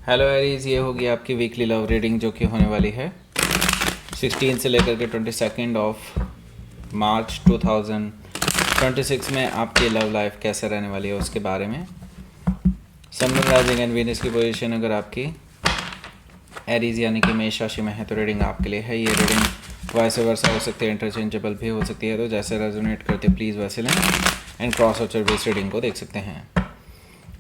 Hello Aries, ये होगी आपकी वीकली लव रीडिंग जो कि होने वाली है 16 से लेकर के 22 ऑफ मार्च 2026 में आपकी लव लाइफ कैसे रहने वाली है उसके बारे में। Sun moon rising and Venus की पोजीशन अगर आपकी एरीज यानी कि मेष राशि में है तो रीडिंग आपके लिए है। ये रीडिंग वाइस वर्सा हो सकती है, इंटरचेंजेबल भी हो सकती है, तो जैसे रेजोनेट करते प्लीज़ वैसे लें and cross watcher based reading को देख सकते हैं।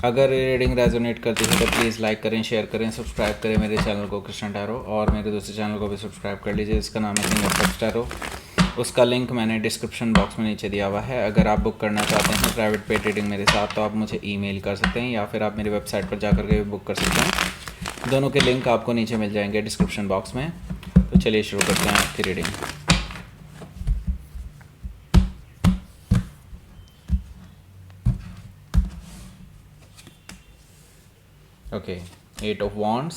अगर रीडिंग रेजोनेट करती है तो प्लीज़ लाइक करें, शेयर करें, सब्सक्राइब करें मेरे चैनल को कृष्ण टैरो, और मेरे दूसरे चैनल को भी सब्सक्राइब कर लीजिए, इसका नाम है किंग ऑफ कप्स टैरो। उसका लिंक मैंने डिस्क्रिप्शन बॉक्स में नीचे दिया हुआ है। अगर आप बुक करना चाहते हैं प्राइवेट पेड रीडिंग मेरे साथ तो आप मुझे ईमेल कर सकते हैं या फिर आप मेरी वेबसाइट पर जाकर के भी बुक कर सकते हैं। दोनों के लिंक आपको नीचे मिल जाएंगे डिस्क्रिप्शन बॉक्स में। तो चलिए शुरू करते हैं आपकी reading. Okay, 8 of Wands,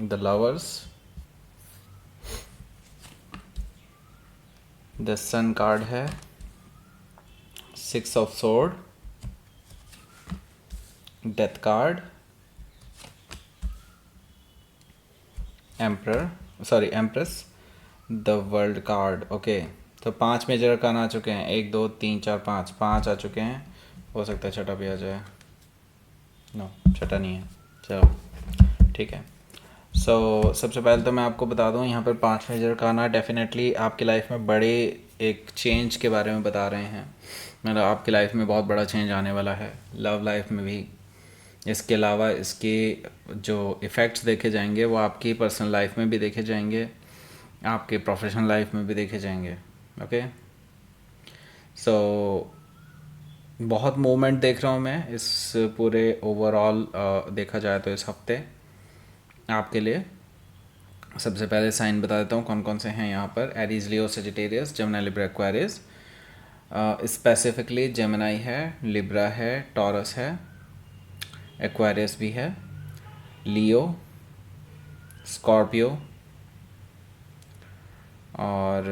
the Lovers, the Sun card है, 6 of Sword, Death card, Empress, the World card। Okay, तो 5 मेजर अरकान आ चुके हैं, 1 2 3 4 5 आ चुके हैं। हो सकता है छठा भी आ जाए। नो, छठा नहीं है। चलो ठीक है। सबसे पहले तो मैं आपको बता दूं, यहाँ पर 5 मेजर अरकान डेफिनेटली आपकी लाइफ में बड़े एक चेंज के बारे में बता रहे हैं। मतलब आपकी लाइफ में बहुत बड़ा चेंज आने वाला है, लव लाइफ में भी। इसके अलावा इसके जो इफ़ेक्ट्स देखे जाएंगे वो आपकी पर्सनल लाइफ में भी देखे जाएंगे, आपके प्रोफेशनल लाइफ में भी देखे जाएंगे। ओके, बहुत मूवमेंट देख रहा हूँ मैं इस पूरे ओवरऑल देखा जाए तो इस हफ्ते आपके लिए। सबसे पहले साइन बता देता हूँ कौन कौन से हैं यहाँ पर। Aries, Leo, Sagittarius, Gemini, Libra, Aquarius. Specifically Gemini है, लिब्रा है, टॉरस है, एक्वेरियस भी है, लियो, स्कॉर्पियो और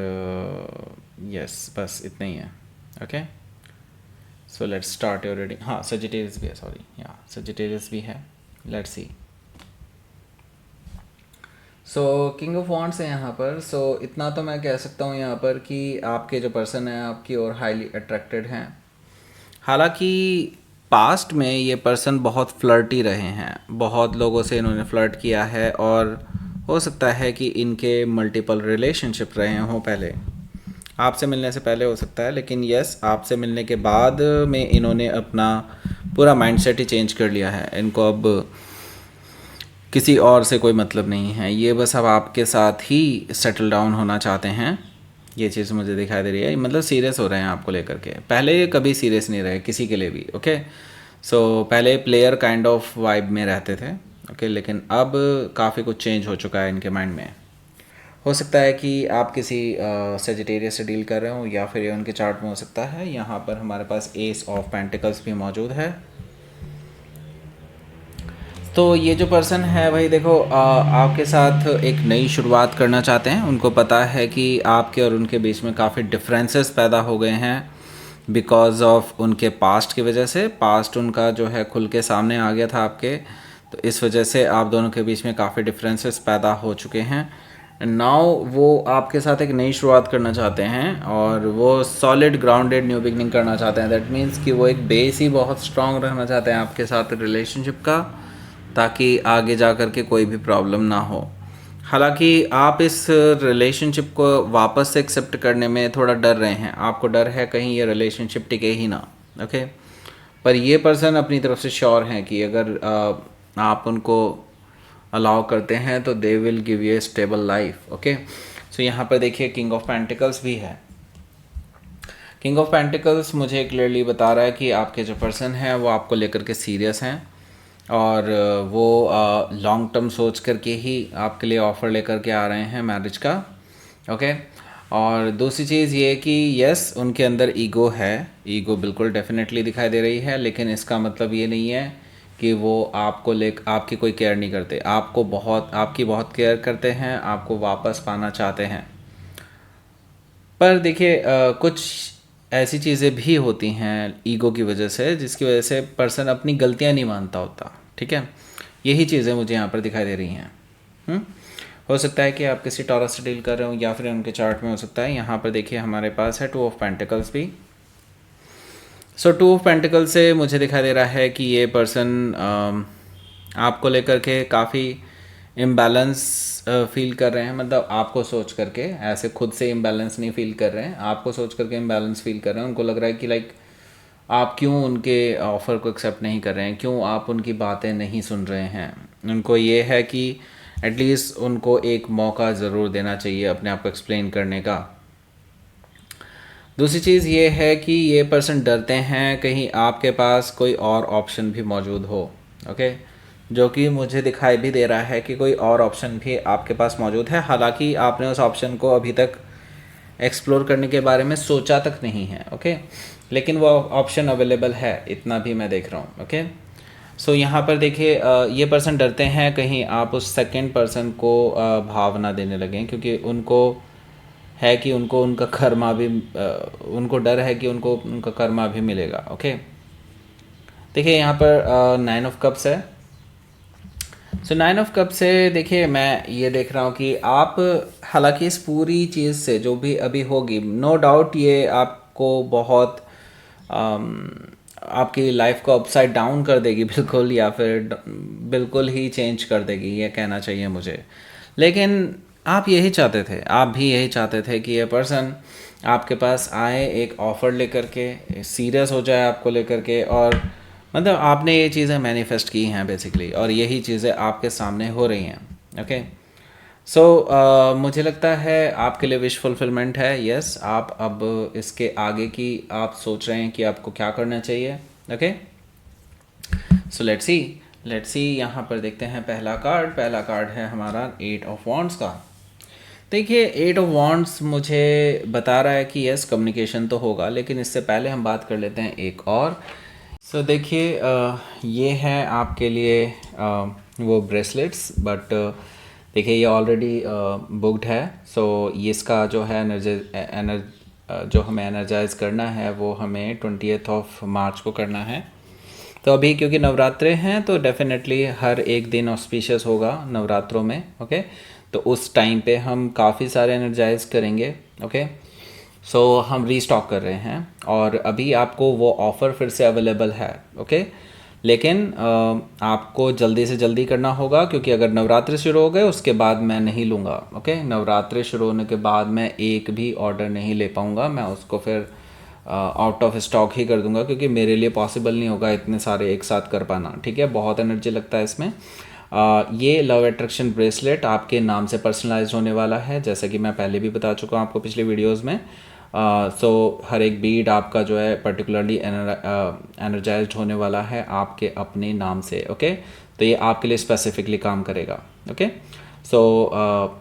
यस बस इतना ही है। Okay, so let's start your reading. हाँ, सजिटेरियस भी है, सॉरी, या सजिटेरियस भी है। Let's see. King of wands है यहाँ पर। इतना तो मैं कह सकता हूँ यहाँ पर कि आपके जो पर्सन है आपकी और हाईली अट्रैक्टेड हैं। हालांकि पास्ट में ये पर्सन बहुत फ्लर्टी रहे हैं, बहुत लोगों से इन्होंने फ्लर्ट किया है और हो सकता है कि इनके मल्टीपल रिलेशनशिप रहे हों पहले, आपसे मिलने से पहले हो सकता है, लेकिन यस आपसे मिलने के बाद में इन्होंने अपना पूरा माइंडसेट ही चेंज कर लिया है। इनको अब किसी और से कोई मतलब नहीं है, ये बस अब आपके साथ ही सेटल डाउन होना चाहते हैं। ये चीज़ मुझे दिखाई दे रही है, मतलब सीरियस हो रहे हैं आपको लेकर के। पहले ये कभी सीरियस नहीं रहे किसी के लिए भी। ओके, पहले प्लेयर काइंड ऑफ वाइब में रहते थे। ओके, लेकिन अब काफ़ी कुछ चेंज हो चुका है इनके माइंड में। हो सकता है कि आप किसी सेजिटेरियस से डील कर रहे हो या फिर ये उनके चार्ट में हो सकता है। यहाँ पर हमारे पास एस ऑफ पेंटिकल्स भी मौजूद है। तो ये जो पर्सन है भाई देखो, आपके साथ एक नई शुरुआत करना चाहते हैं। उनको पता है कि आपके और उनके बीच में काफ़ी डिफरेंसेस पैदा हो गए हैं बिकॉज ऑफ उनके पास्ट की वजह से। पास्ट उनका जो है खुल के सामने आ गया था आपके, तो इस वजह से आप दोनों के बीच में काफ़ी डिफरेंसेस पैदा हो चुके हैं। नाउ वो आपके साथ एक नई शुरुआत करना चाहते हैं और वो सॉलिड ग्राउंडेड न्यू बिगनिंग करना चाहते हैं। दैट मीन्स कि वो एक बेस ही बहुत स्ट्रांग रखना चाहते हैं आपके साथ रिलेशनशिप का, ताकि आगे जा कर के कोई भी प्रॉब्लम ना हो। हालांकि आप इस रिलेशनशिप को वापस से एक्सेप्ट करने में थोड़ा डर रहे हैं, आपको डर है कहीं ये रिलेशनशिप टिके ही ना। ओके, पर ये पर्सन अपनी तरफ से श्योर हैं कि अगर आप उनको अलाउ करते हैं तो they will give you a stable life. Okay, so यहाँ पर देखिए किंग ऑफ पेंटिकल्स भी है। किंग ऑफ पेंटिकल्स मुझे क्लियरली बता रहा है कि आपके जो पर्सन हैं वो आपको लेकर के सीरियस हैं और वो लॉन्ग टर्म सोच करके ही आपके लिए ऑफ़र लेकर के आ रहे हैं मैरिज का। ओके, और दूसरी चीज़ ये कि यस उनके अंदर ईगो है, ईगो बिल्कुल डेफिनेटली दिखाई दे रही है, लेकिन इसका मतलब ये नहीं है कि वो आपकी कोई केयर नहीं करते। आपकी बहुत केयर करते हैं, आपको वापस पाना चाहते हैं। पर देखिए कुछ ऐसी चीज़ें भी होती हैं ईगो की वजह से, जिसकी वजह से पर्सन अपनी गलतियां नहीं मानता होता। ठीक है, यही चीज़ें मुझे यहाँ पर दिखाई दे रही हैं। हो सकता है कि आप किसी टॉरस से डील कर रहे हो या फिर उनके चार्ट में हो सकता है। यहाँ पर देखिए हमारे पास है 2 ऑफ पेंटिकल्स भी। सो 2 ऑफ पेंटिकल से मुझे दिखाई दे रहा है कि ये पर्सन आपको लेकर के काफ़ी इम्बैलेंस फील कर रहे हैं। मतलब आपको सोच करके, ऐसे खुद से इम्बैलेंस नहीं फील कर रहे हैं, आपको सोच करके इम्बैलेंस फील कर रहे हैं। उनको लग रहा है कि लाइक आप क्यों उनके ऑफ़र को एक्सेप्ट नहीं कर रहे हैं, क्यों आप उनकी बातें नहीं सुन रहे हैं। उनको ये है कि एटलीस्ट उनको एक मौका ज़रूर देना चाहिए अपने आप को एक्सप्लेन करने का। दूसरी चीज़ ये है कि ये पर्सन डरते हैं कहीं आपके पास कोई और ऑप्शन भी मौजूद हो। ओके, जो कि मुझे दिखाई भी दे रहा है कि कोई और ऑप्शन भी आपके पास मौजूद है। हालांकि आपने उस ऑप्शन को अभी तक एक्सप्लोर करने के बारे में सोचा तक नहीं है। ओके, लेकिन वो ऑप्शन अवेलेबल है, इतना भी मैं देख रहा हूँ। ओके, सो यहाँ पर देखिए ये पर्सन डरते हैं कहीं आप उस सेकंड पर्सन को भाव ना देने लगें, क्योंकि उनको है कि उनको उनका कर्मा भी उनको डर है कि उनको उनका कर्मा भी मिलेगा। ओके, देखिए यहाँ पर 9 ऑफ कप्स है। सो 9 ऑफ कप से देखिए मैं ये देख रहा हूँ कि आप, हालांकि इस पूरी चीज़ से जो भी अभी होगी, नो डाउट ये आपको बहुत आपकी लाइफ को अपसाइड डाउन कर देगी बिल्कुल, या फिर बिल्कुल ही चेंज कर देगी, ये कहना चाहिए मुझे। लेकिन आप यही चाहते थे, आप भी यही चाहते थे कि ये पर्सन आपके पास आए एक ऑफ़र लेकर के, सीरियस हो जाए आपको लेकर के, और मतलब आपने ये चीज़ें मैनिफेस्ट की हैं बेसिकली, और यही चीज़ें आपके सामने हो रही हैं। ओके, सो मुझे लगता है आपके लिए विश फुलफिलमेंट है। यस, आप अब इसके आगे की आप सोच रहे हैं कि आपको क्या करना चाहिए। ओके, सो लेट्स सी यहाँ पर देखते हैं पहला कार्ड है हमारा 8 ऑफ वॉन्ड्स का। देखिए 8 ऑफ वॉन्ड्स मुझे बता रहा है कि यस, कम्युनिकेशन तो होगा, लेकिन इससे पहले हम बात कर लेते हैं एक और। सो देखिए ये है आपके लिए वो ब्रेसलेट्स, बट देखिए ये ऑलरेडी बुकड है। सो ये इसका जो है जो हमें एनर्जाइज करना है वो हमें 20th ऑफ मार्च को करना है। तो अभी क्योंकि नवरात्रे हैं तो डेफिनेटली हर एक दिन ऑस्पिशियस होगा नवरात्रों में। ओके, तो उस टाइम पे हम काफ़ी सारे एनर्जाइज करेंगे। ओके, सो हम रीस्टॉक कर रहे हैं और अभी आपको वो ऑफ़र फिर से अवेलेबल है। ओके, लेकिन आपको जल्दी से जल्दी करना होगा, क्योंकि अगर नवरात्रि शुरू हो गए उसके बाद मैं नहीं लूँगा। ओके, नवरात्रि शुरू होने के बाद मैं एक भी ऑर्डर नहीं ले पाऊँगा, मैं उसको फिर आउट ऑफ स्टॉक ही कर दूंगा, क्योंकि मेरे लिए पॉसिबल नहीं होगा इतने सारे एक साथ कर पाना। ठीक है, बहुत एनर्जी लगता है इसमें। ये लव अट्रैक्शन ब्रेसलेट आपके नाम से पर्सनलाइज होने वाला है, जैसा कि मैं पहले भी बता चुका हूँ आपको पिछले वीडियोस में। सो हर एक बीड आपका जो है पर्टिकुलरली एनर्जाइज्ड होने वाला है आपके अपने नाम से। ओके, तो ये आपके लिए स्पेसिफिकली काम करेगा। ओके, सो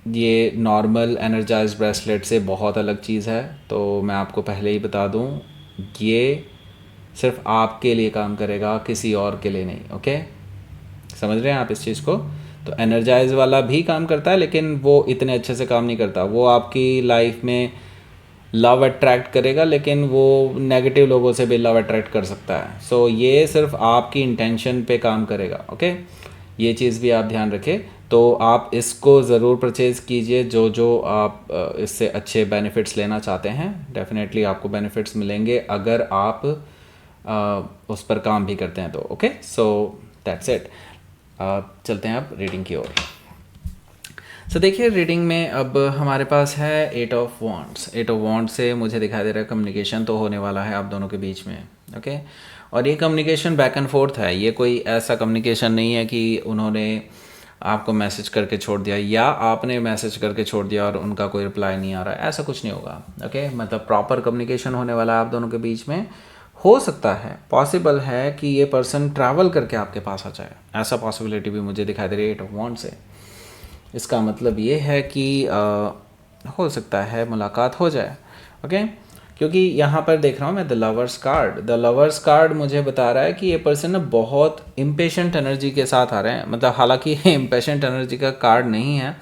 ये नॉर्मल एनर्जाइज ब्रेसलेट से बहुत अलग चीज़ है, तो मैं आपको पहले ही बता दूं, ये सिर्फ आपके लिए काम करेगा, किसी और के लिए नहीं। ओके, समझ रहे हैं आप इस चीज़ को? तो एनर्जाइज वाला भी काम करता है, लेकिन वो इतने अच्छे से काम नहीं करता। वो आपकी लाइफ में लव अट्रैक्ट करेगा, लेकिन वो नेगेटिव लोगों से भी लव अट्रैक्ट कर सकता है। सो ये सिर्फ आपकी इंटेंशन पे काम करेगा। ओके, ये चीज़ भी आप ध्यान रखें। तो आप इसको ज़रूर परचेज़ कीजिए, जो आप इससे अच्छे बेनिफिट्स लेना चाहते हैं। डेफिनेटली आपको बेनिफिट्स मिलेंगे अगर आप उस पर काम भी करते हैं तो। Okay, so that's it. चलते हैं अब रीडिंग की ओर। सो देखिए रीडिंग में अब हमारे पास है 8 ऑफ वॉन्ड्स। 8 ऑफ वॉन्ड से मुझे दिखाई दे रहा है कम्युनिकेशन तो होने वाला है आप दोनों के बीच में। ओके, और ये कम्युनिकेशन बैक एंड फोर्थ है। ये कोई ऐसा कम्युनिकेशन नहीं है कि उन्होंने आपको मैसेज करके छोड़ दिया या आपने मैसेज करके छोड़ दिया और उनका कोई रिप्लाई नहीं आ रहा है, ऐसा कुछ नहीं होगा। ओके, मतलब प्रॉपर कम्युनिकेशन होने वाला है आप दोनों के बीच में। हो सकता है, पॉसिबल है कि ये पर्सन ट्रैवल करके आपके पास आ जाए, ऐसा पॉसिबिलिटी भी मुझे दिखाई दे रही है 8 ऑफ वॉन्ड से। इसका मतलब ये है कि हो सकता है मुलाकात हो जाए। ओके, क्योंकि यहाँ पर देख रहा हूँ मैं द लवर्स कार्ड मुझे बता रहा है कि ये पर्सन ना बहुत इम्पेशेंट एनर्जी के साथ आ रहे हैं। मतलब हालांकि ये इम्पेशेंट एनर्जी का कार्ड नहीं है,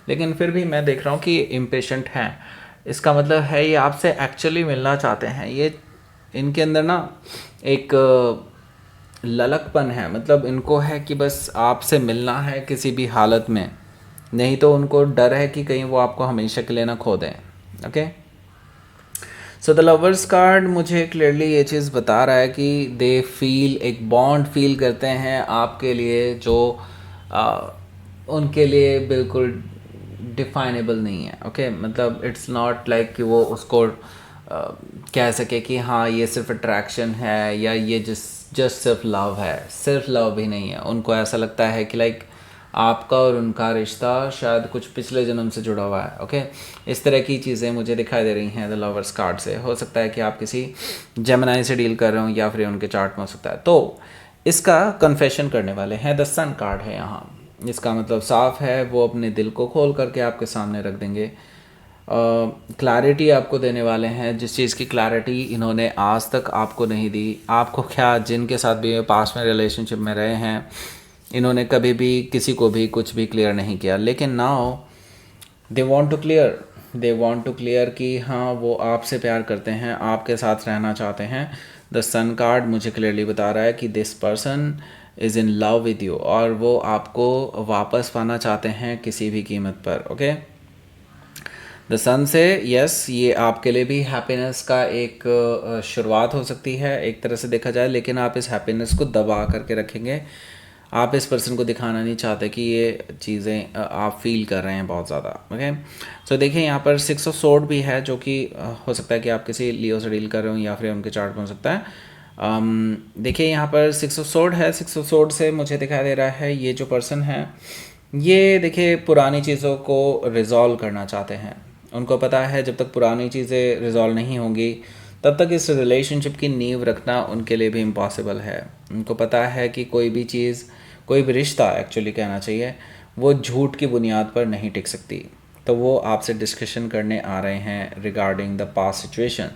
लेकिन फिर भी मैं देख रहा हूँ कि इम्पेशेंट हैं। इसका मतलब है ये आपसे एक्चुअली मिलना चाहते हैं। ये इनके अंदर ना एक ललकपन है, मतलब इनको है कि बस आपसे मिलना है किसी भी हालत में, नहीं तो उनको डर है कि कहीं वो आपको हमेशा के लिए ना खो दें। Okay, so the lovers card मुझे क्लियरली ये चीज़ बता रहा है कि दे फील, एक बॉन्ड फील करते हैं आपके लिए जो आ, उनके लिए बिल्कुल डिफाइनेबल नहीं है। ओके, मतलब इट्स नॉट लाइक कि वो उसको कह सके कि हाँ ये सिर्फ अट्रैक्शन है या ये जस्ट सिर्फ लव है। सिर्फ लव भी नहीं है, उनको ऐसा लगता है कि लाइक आपका और उनका रिश्ता शायद कुछ पिछले जन्म से जुड़ा हुआ है। ओके, इस तरह की चीज़ें मुझे दिखाई दे रही हैं द लवर्स कार्ड से। हो सकता है कि आप किसी जेमिनी से डील कर रहे हो या फिर उनके चार्ट में हो सकता है। तो इसका कन्फेशन करने वाले हैं, द सन कार्ड है यहाँ। इसका मतलब साफ है, वो अपने दिल को खोल करके आपके सामने रख देंगे। क्लैरिटी आपको देने वाले हैं, जिस चीज़ की क्लैरिटी इन्होंने आज तक आपको नहीं दी। आपको क्या, जिनके साथ भी पास में रिलेशनशिप में रहे हैं, इन्होंने कभी भी किसी को भी कुछ भी क्लियर नहीं किया, लेकिन now they want to clear, they want to clear कि हाँ वो आपसे प्यार करते हैं, आपके साथ रहना चाहते हैं। द सन कार्ड मुझे क्लियरली बता रहा है कि this person is in love with you, और वो आपको वापस पाना चाहते हैं किसी भी कीमत पर। ओके, द सन से यस, ये आपके लिए भी हैप्पीनेस का एक शुरुआत हो सकती है एक तरह से देखा जाए, लेकिन आप इस हैप्पीनेस को दबा करके रखेंगे। आप इस पर्सन को दिखाना नहीं चाहते कि ये चीज़ें आप फील कर रहे हैं बहुत ज़्यादा। ओके, सो देखिए यहाँ पर 6 ऑफ सोर्ड भी है, जो कि हो सकता है कि आप किसी लियो से डील कर रहे हो या फिर उनके चार्ट में हो सकता है। देखिए यहाँ पर 6 ऑफ सोर्ड है। 6 ऑफ सोर्ड से मुझे दिखाई दे रहा है ये जो पर्सन है, ये देखिए पुरानी चीज़ों को रिजॉल्व करना चाहते हैं। उनको पता है जब तक पुरानी चीज़ें रिजॉल्व नहीं होंगी तब तक इस रिलेशनशिप की नींव रखना उनके लिए भी इम्पॉसिबल है। उनको पता है कि कोई भी चीज़, कोई भी रिश्ता एक्चुअली कहना चाहिए, वो झूठ की बुनियाद पर नहीं टिक सकती। तो वो आपसे डिस्कशन करने आ रहे हैं रिगार्डिंग द पास्ट सिचुएशन।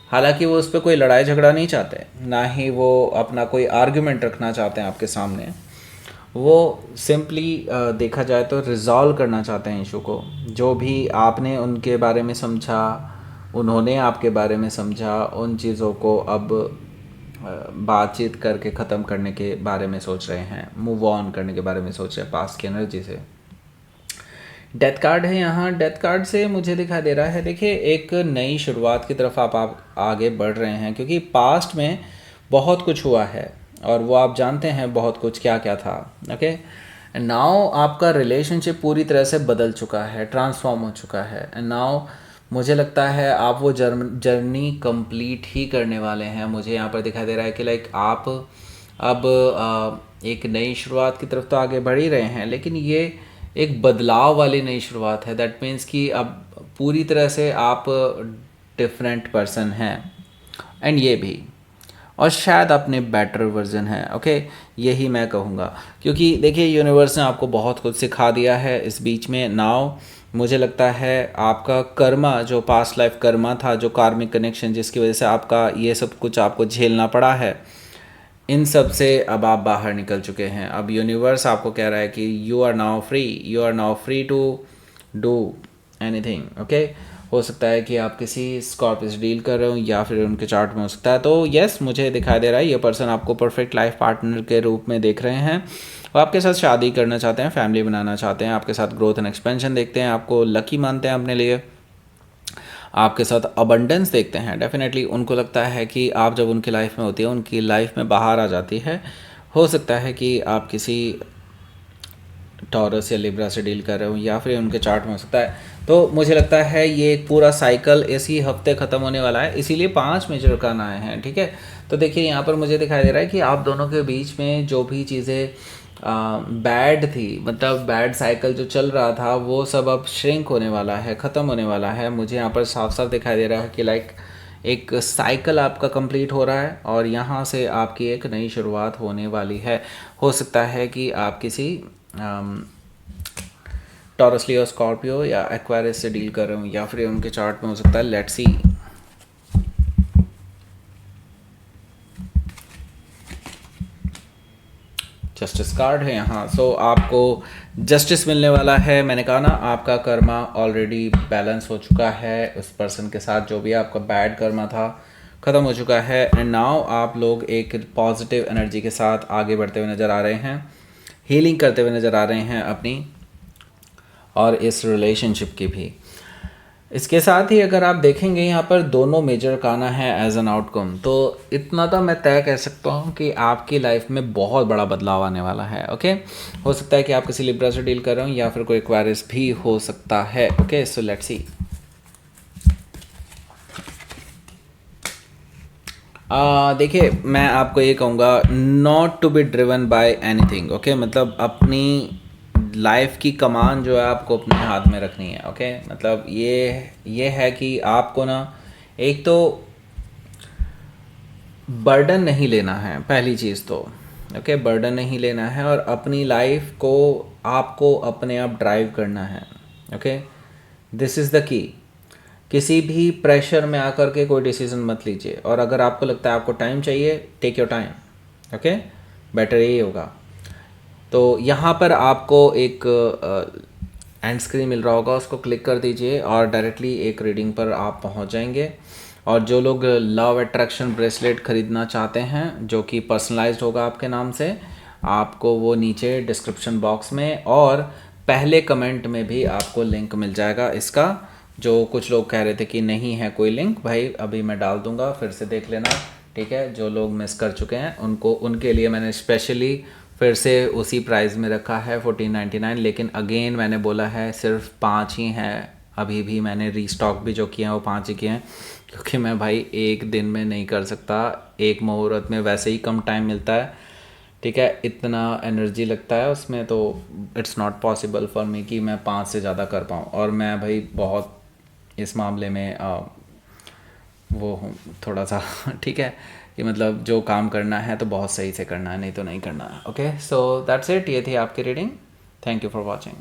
हालांकि वो उस पर कोई लड़ाई झगड़ा नहीं चाहते, ना ही वो अपना कोई आर्ग्यूमेंट रखना चाहते हैं आपके सामने। वो सिंपली देखा जाए तो रिजॉल्व करना चाहते हैं इशू को। जो भी आपने उनके बारे में समझा, उन्होंने आपके बारे में समझा, उन चीज़ों को अब बातचीत करके ख़त्म करने के बारे में सोच रहे हैं, मूव ऑन करने के बारे में सोच रहे हैं पास्ट की एनर्जी से। डेथ कार्ड है यहाँ। डेथ कार्ड से मुझे दिखाई दे रहा है, देखिए एक नई शुरुआत की तरफ आप आगे बढ़ रहे हैं, क्योंकि पास्ट में बहुत कुछ हुआ है और वो आप जानते हैं बहुत कुछ क्या क्या था। ओके, एंड नाउ आपका रिलेशनशिप पूरी तरह से बदल चुका है, ट्रांसफॉर्म हो चुका है। एंड नाउ मुझे लगता है आप वो जर्नी कंप्लीट ही करने वाले हैं। मुझे यहाँ पर दिखाई दे रहा है कि लाइक आप अब एक नई शुरुआत की तरफ तो आगे बढ़ ही रहे हैं, लेकिन ये एक बदलाव वाली नई शुरुआत है। दैट मीन्स कि अब पूरी तरह से आप डिफरेंट पर्सन हैं, एंड ये भी, और शायद अपने बेटर वर्जन है। ओके, यही मैं कहूँगा, क्योंकि देखिए यूनिवर्स ने आपको बहुत कुछ सिखा दिया है इस बीच में। नाउ मुझे लगता है आपका कर्मा, जो पास्ट लाइफ कर्मा था, जो कार्मिक कनेक्शन जिसकी वजह से आपका ये सब कुछ आपको झेलना पड़ा है, इन सब से अब आप बाहर निकल चुके हैं। अब यूनिवर्स आपको कह रहा है कि you are now free, you are now free to do anything. Okay, हो सकता है कि आप किसी स्कॉर्पियो से डील कर रहे हो या फिर उनके चार्ट में हो सकता है। तो यस, मुझे दिखाई दे रहा है ये पर्सन आपको परफेक्ट लाइफ पार्टनर के रूप में देख रहे हैं। वो आपके साथ शादी करना चाहते हैं, फैमिली बनाना चाहते हैं, आपके साथ ग्रोथ एंड एक्सपेंशन देखते हैं, आपको लकी मानते हैं अपने लिए, आपके साथ अबंडेंस देखते हैं। डेफिनेटली उनको लगता है कि आप जब उनकी लाइफ में होती है, उनकी लाइफ में बाहर आ जाती है। हो सकता है कि आप किसी टॉरस या लिब्रा से डील कर रहे हो या फिर उनके चार्ट में हो सकता है। तो मुझे लगता है ये एक पूरा साइकिल इसी हफ्ते ख़त्म होने वाला है, इसीलिए 5 मेजर अर्कान आए हैं। ठीक है, तो देखिए यहाँ पर मुझे दिखाई दे रहा है कि आप दोनों के बीच में जो भी चीज़ें बैड थी, मतलब बैड साइकिल जो चल रहा था, वो सब अब श्रिंक होने वाला है, ख़त्म होने वाला है। मुझे यहाँ पर साफ साफ दिखाई दे रहा है कि लाइक एक साइकिल आपका कंप्लीट हो रहा है और यहाँ से आपकी एक नई शुरुआत होने वाली है। हो सकता है कि आप किसी टॉरस, लियो, स्कॉर्पियो या एक्वेरियस से डील कर रहे हो या फिर उनके चार्ट में हो सकता है। Let's see. जस्टिस कार्ड है यहाँ। सो आपको जस्टिस मिलने वाला है। मैंने कहा ना, आपका कर्मा ऑलरेडी बैलेंस हो चुका है उस पर्सन के साथ। जो भी आपका बैड कर्मा था ख़त्म हो चुका है एंड नाउ आप लोग एक पॉजिटिव एनर्जी के साथ आगे बढ़ते हुए नज़र आ रहे हैं, हीलिंग करते हुए नज़र आ रहे हैं अपनी और इस रिलेशनशिप की भी। इसके साथ ही अगर आप देखेंगे यहाँ पर दोनों मेजर काना है एज एन आउटकम, तो इतना तो मैं तय कह सकता हूँ कि आपकी लाइफ में बहुत बड़ा बदलाव आने वाला है। ओके, हो सकता है कि आप किसी लिब्रा से डील कर रहे हो या फिर कोई एक्वायरिस भी हो सकता है। Okay, so let's see. देखिए, मैं आपको ये कहूँगा not to be driven by anything. Okay, मतलब अपनी लाइफ की कमान जो है आपको अपने हाथ में रखनी है। ओके, मतलब ये है कि आपको ना एक तो बर्डन नहीं लेना है, पहली चीज़ तो। ओके, बर्डन नहीं लेना है और अपनी लाइफ को आपको अपने आप ड्राइव करना है। Okay, this is the key. किसी भी प्रेशर में आकर के कोई डिसीजन मत लीजिए, और अगर आपको लगता है आपको टाइम चाहिए, take your time. Okay, better यही होगा। तो यहाँ पर आपको एक एंड स्क्रीन मिल रहा होगा, उसको क्लिक कर दीजिए और डायरेक्टली एक रीडिंग पर आप पहुँच जाएंगे। और जो लोग लव अट्रैक्शन ब्रेसलेट ख़रीदना चाहते हैं जो कि पर्सनलाइज्ड होगा आपके नाम से, आपको वो नीचे डिस्क्रिप्शन बॉक्स में और पहले कमेंट में भी आपको लिंक मिल जाएगा इसका। जो कुछ लोग कह रहे थे कि नहीं है कोई लिंक, भाई अभी मैं डाल दूंगा, फिर से देख लेना। ठीक है, जो लोग मिस कर चुके हैं उनके लिए मैंने स्पेशली फिर से उसी प्राइस में रखा है 1499। लेकिन अगेन मैंने बोला है सिर्फ 5 ही हैं, अभी भी मैंने रीस्टॉक भी जो किए हैं वो 5 ही किए हैं, क्योंकि मैं भाई एक दिन में नहीं कर सकता। एक मुहूर्त में वैसे ही कम टाइम मिलता है, ठीक है, इतना एनर्जी लगता है उसमें, तो it's not possible for me कि मैं 5 से ज़्यादा कर पाऊँ। और मैं भाई बहुत इस मामले में वो हूँ थोड़ा सा ठीक है, कि मतलब जो काम करना है तो बहुत सही से करना है, नहीं तो नहीं करना है। ओके, सो दैट्स इट, ये थी आपकी reading. Thank you for watching.